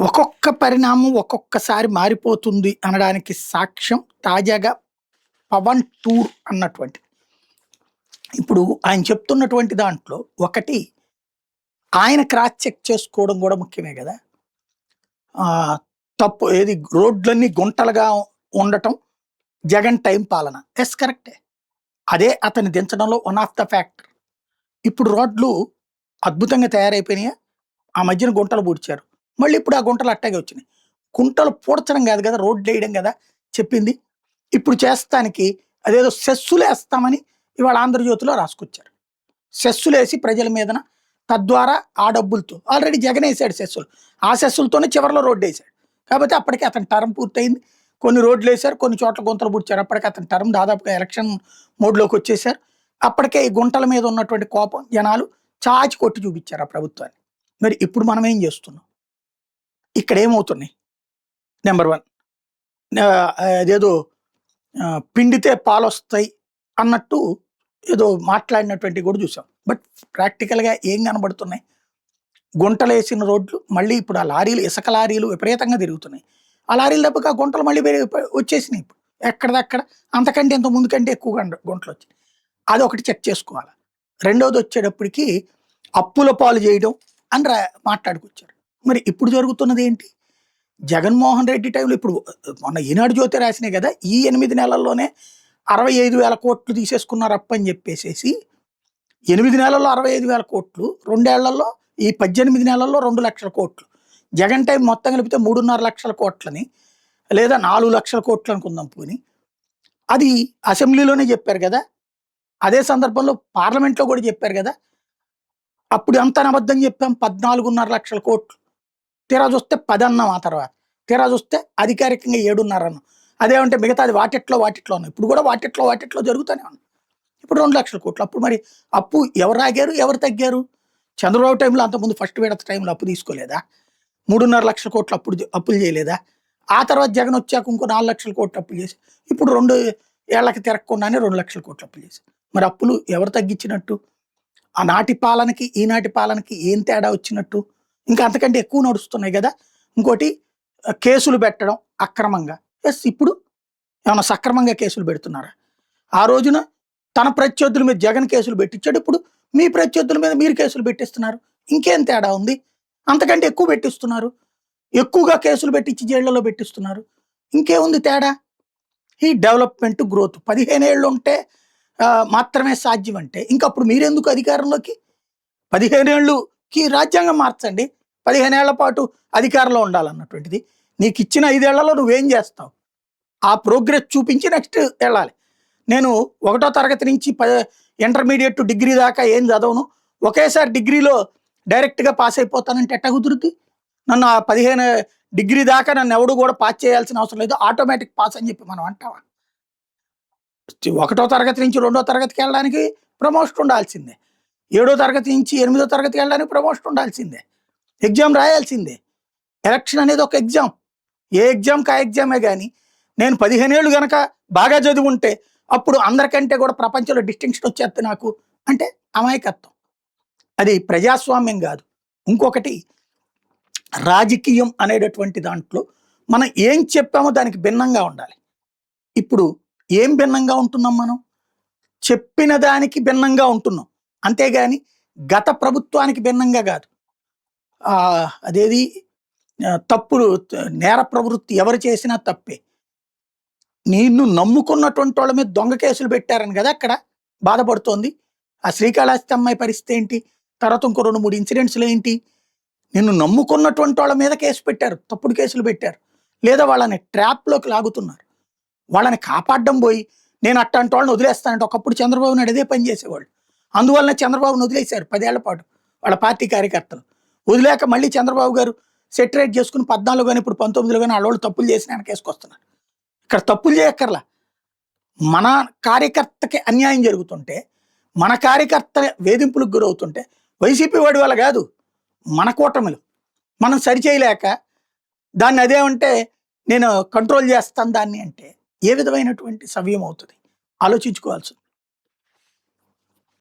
ఒక్కొక్క పరిణామం ఒక్కొక్కసారి మారిపోతుంది అనడానికి సాక్ష్యం తాజాగా 'పవన్ టూర్' అన్నటువంటిది. ఇప్పుడు ఆయన చెప్తున్నటువంటి దాంట్లో ఒకటి ఆయన క్రాస్ చెక్ చేసుకోవడం గూడా ముఖ్యమే గదా! ఆహ్, తప్పు ఏది రోడ్లన్నీ గుంటలుగా ఉండటం, జగన్ టైం పాలన. యెస్, కరెక్టే. అదే అతన్ని దించడంలో వన్ ఆఫ్ ద ఫ్యాక్టర్. ఇప్పుడు రోడ్లు అద్భుతంగా తయారైపోయినాయా? ఆ మధ్యన గుంటలు పూడ్చారు. మళ్ళీ ఇప్పుడు ఆ గుంటలు అట్టాగే వచ్చినాయి. గుంటలు పూడ్చడం గాదు గదా! రోడ్లేయడం గదా చెప్పింది. ఇప్పుడు చేస్తానికి అదేదో సెస్సులేస్తామని ఇవాళ 'ఆంధ్రజ్యోతిలో' రాసుకొచ్చారు. సెస్సులేసి ప్రజల మీదన తద్వారా ఆ డబ్బులతో ఆల్రెడీ జగనేసాడు సెస్సులు. ఆ సెస్సులతోనే చివరిలో రోడ్డేసాడు. కాబట్టి అప్పటికి అతని టర్మ్ పూర్తయింది. కొన్ని రోడ్లేశారు, కొన్ని చోట్ల గుంతలు పూడ్చారు. అప్పటికి అతని టర్మ్ దాదాపుగా ఎలక్షన్ మోడ్‌లోకొచ్చేసారు. అప్పటికే ఈ గుంటల మీద ఉన్నటువంటి కోపం జనాలు చాచి కొట్టి చూపిచ్చారు ఆ ప్రభుత్వాన్ని. మరి ఇప్పుడు మనం ఏం జేస్తున్నాం? ఇక్కడేమవుతున్నాయి? నంబర్ 1 అదేదో పిండితే పాలొస్తాయి అన్నట్టు ఏదో మాట్లాడినటువంటివి కూడా చూసాం. బట్ ప్రాక్టికల్‌గా ఏం కనబడుతున్నాయి? గుంటలేసిన రోడ్లు మళ్ళీ ఇప్పుడు ఆ లారీలు, ఇసుక లారీలు విపరీతంగా తిరుగుతున్నాయి. ఆ లారీలు దెబ్బకి ఆ గుంటలు మళ్ళీ వచ్చేసినాయి ఇప్పుడు. ఎక్కడిదక్కడ అంతకంటే ఇంత ముందు కంటే ఎక్కువగా గుంటలొచ్చాయి. అదొకటి చెక్ చేసుకోవాలి. రెండోదొచ్చేటప్పటికి అప్పుల పాలు చేయడం అని మాట్లాడుకొచ్చారు. మరి ఇప్పుడు జరుగుతున్నది ఏంటి? జగన్మోహన్ రెడ్డి టైంలో ఇప్పుడు మొన్న ఈనాడు జ్యోతి రాసినాయి కదా! ఈ 8 నెలల్లోనే 65,000 కోట్లు తీసేసుకున్నారు అప్పని చెప్పేసేసి 8 నెలల్లో 65,000 కోట్లు, 2 ఏళ్లలో ఈ 18 నెలల్లో 2,00,000 కోట్లు. జగన్ టైం మొత్తం కలిపితే 3.5 లక్షల కోట్లని లేదా 4 లక్షల కోట్లు అనుకుందాం పోనీ. అది అసెంబ్లీలోనే చెప్పారు కదా! అదే సందర్భంలో పార్లమెంట్‌లో కూడా చెప్పారు కదా! అప్పుడు ఎంత అబద్ధం చెప్పాం? 14.5 లక్షల కోట్లు. తీరా చూస్తే 10 అన్నాం ఆ తర్వాత. తీరా చూస్తే అధికారికంగా 7.5 అన్నాం. అదేమంటే మిగతాది వాటిట్లో ఉన్నాయి. ఇప్పుడు కూడా వాటిట్లో జరుగుతూనే ఉన్నాయి. ఇప్పుడు 2,00,000 కోట్లు. అప్పుడు మరి అప్పు ఎవరు ఆగారు? ఎవరు తగ్గారు? చంద్రబాబు టైంలో అంతకుముందు ఫస్ట్ విడత టైంలో అప్పు తీసుకోలేదా? 3.5 లక్షల కోట్లు అప్పులు చేయలేదా? ఆ తర్వాత జగన్ వచ్చాక ఇంకో 4 లక్షల కోట్లు అప్పులు చేసి ఇప్పుడు 2 ఏళ్లకి తిరగకుండానే 2 లక్షల కోట్లు అప్పులు చేసి మరి అప్పులు ఎవరు తగ్గించినట్టు? ఆనాటి పాలనకి ఈనాటి పాలనకి ఏం తేడా వచ్చినట్టు? ఇంకా అంతకంటే ఎక్కువ నడుస్తున్నాయి కదా! ఇంకోటి కేసులు పెట్టడం అక్రమంగా. యెస్, ఇప్పుడు ఏమన్నా సక్రమంగా కేసులు పెడుతున్నారా? ఆ రోజున తన ప్రత్యర్థుల మీద జగన్ కేసులు పెట్టించాడు. ఇప్పుడు మీ ప్రత్యర్థుల మీద మీరు కేసులు పెట్టిస్తున్నారు. ఇంకేం తేడా ఉంది? అంతకంటే ఎక్కువ పెట్టిస్తున్నారు. ఎక్కువగా కేసులు పెట్టించి జైళ్లలో పెట్టిస్తున్నారు. ఇంకేముంది తేడా? ఈ డెవలప్‌మెంట్, గ్రోత్ 15 ఏళ్ళు ఉంటే మాత్రమే సాధ్యం అంటే ఇంకప్పుడు మీరెందుకు అధికారంలోకి? 15 ఏళ్ళుకి రాజ్యాంగం మార్చండి. 15 ఏళ్ల పాటు అధికారంలో ఉండాలన్నటువంటిది. నీకిచ్చిన 5 ఏళ్లలో నువ్వేం చేస్తావు? ఆ ప్రోగ్రెస్ చూపించి నెక్స్ట్ ఎళ్ళాలి. నేను 1వ తరగతి నుంచి ఇంటర్మీడియేట్ టు డిగ్రీ దాకా ఏం చదవను. ఒకేసారి డిగ్రీలో డైరెక్ట్‌గా పాస్ అయిపోతానంటే ఎట్టా కుదురుద్ది? నన్ను ఆ 15 డిగ్రీ దాకా నన్నెవడు కూడా పాస్ చేయాల్సిన అవసరం లేదు. ఆటోమేటిక్ పాస్ అని చెప్పి మనం అంటామా? 1వ తరగతి నుంచి 2వ తరగతికి వెళ్ళడానికి ప్రమోషన్ ఉండాల్సిందే. 7వ తరగతి నుంచి 8వ తరగతికి వెళ్ళడానికి ప్రమోషన్ ఉండాల్సిందే. ఎగ్జామ్ రాయాల్సిందే. ఎలక్షన్ అనేది ఒక ఎగ్జామ్. ఏ ఎగ్జామ్‌కి ఆ ఎగ్జామే గాని నేను 15 ఏళ్ళు గనక బాగా చదువుంటే అప్పుడు అందరికంటే కూడా ప్రపంచంలో డిస్టింక్షన్ వచ్చేద్ది నాకు అంటే అమాయకత్వం. అది ప్రజాస్వామ్యం గాదు. ఇంకొకటి రాజకీయం అనేటటువంటి దాంట్లో మనం ఏం చెప్పామో దానికి భిన్నంగా ఉండాలి. ఇప్పుడు ఏం భిన్నంగా ఉంటున్నాం మనం? చెప్పిన దానికి భిన్నంగా ఉంటున్నాం. అంతేగాని గత ప్రభుత్వానికి భిన్నంగా గాదు. అదేది తప్పులు నేర ప్రవృత్తి ఎవరు చేసినా తప్పే. నిన్ను నమ్ముకున్నటువంటి వాళ్ళ మీద దొంగ కేసులు పెట్టారని కదా అక్కడ బాధపడుతోంది. ఆ శ్రీకాళహస్తి అమ్మాయి పరిస్థితి ఏంటి? తర్వాత ఇంకో 2, 3 ఇన్సిడెంట్స్‌లో ఏంటి? నిన్ను నమ్ముకున్నటువంటి వాళ్ళ మీద కేసు పెట్టారు. తప్పుడు కేసులు పెట్టారు. లేదా వాళ్ళని ట్రాప్‌లోకి లాగుతున్నారు. వాళ్ళని కాపాడడం పోయి నేను అట్టాంటి వాళ్ళని వదిలేస్తానంటే ఒకప్పుడు చంద్రబాబు నాయుడు అదే పని చేసేవాళ్ళు. అందువల్లనే చంద్రబాబును వదిలేశారు 10 ఏళ్ల పాటు వాళ్ళ పార్టీ కార్యకర్తలు. వదిలాక మళ్ళీ చంద్రబాబు గారు సెటరేట్ చేసుకుని 14 గాని ఇప్పుడు 19లో గాని ఆళ్ళోళ్ళు తప్పులు చేసిన వెనకేసుకొస్తున్నారు. ఇక్కడ తప్పులు చేయక్కర్లా. మన కార్యకర్తకి అన్యాయం జరుగుతుంటే, మన కార్యకర్త వేధింపులకు గురవుతుంటే వైసీపీ వాడి వల్ల కాదు. మన కూటమిలు. మనం సరిచేయలేక దాన్ని అదేమంటే నేను కంట్రోల్ చేస్తాను దాన్ని అంటే ఏ విధమైనటువంటి సవ్యం అవుతుంది? ఆలోచించుకోవాల్సింది.